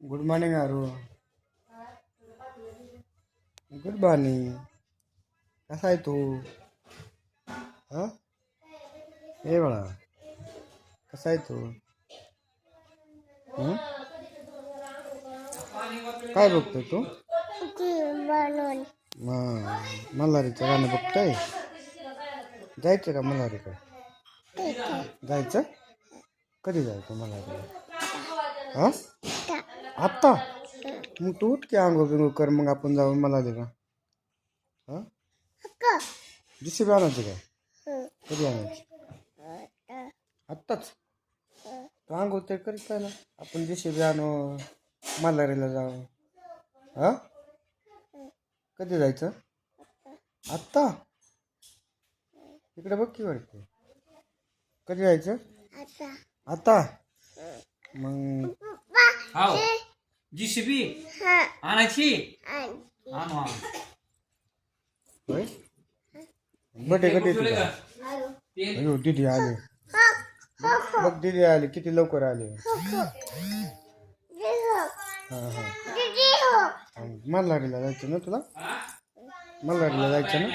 Good morning Aru. Good morning. कसा आहे तू? हा, हे बाळा, कसा आहे तू? हं? काय बघतोय तू? मल्हारीचं गाणं बघतोय. जायचं का मल्हारीकडे? जायचं. कधी जायचं मल्हारीला? हा, आत्ता? मग तू उठ की, आंघोळ बिंघोळ कर, मग आपण जाऊ मल्हारीला. हा, जिशी आणायची काय? कधी आणायची? आत्ताच? तू आंघोळ तर करीत ना, आपण जिशी आणू, मल्हारीला जाऊ. हा, कधी जायचं? आत्ता? इकडे बघ की वरती. कधी जायचं? आता. मग हाव जीसीबी आणायची आणू आणू. होय, बड्डे कधी तुझा? अयो दीदी आले. बघ दीदी आले, किती लवकर आले. हा हा, मल्हारीला जायचं ना तुला? मल्हारीला जायचं ना?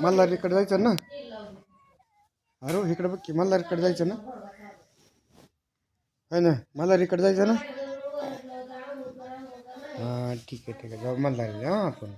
मल्हारीकडे जायचं ना? अरे इकडे बघ की, मल्हारीकडे जायचं ना? है ना, मल्हारीकडे जायचं ना? हा ठीक आहे जाऊ मल्हारीला. हा आपण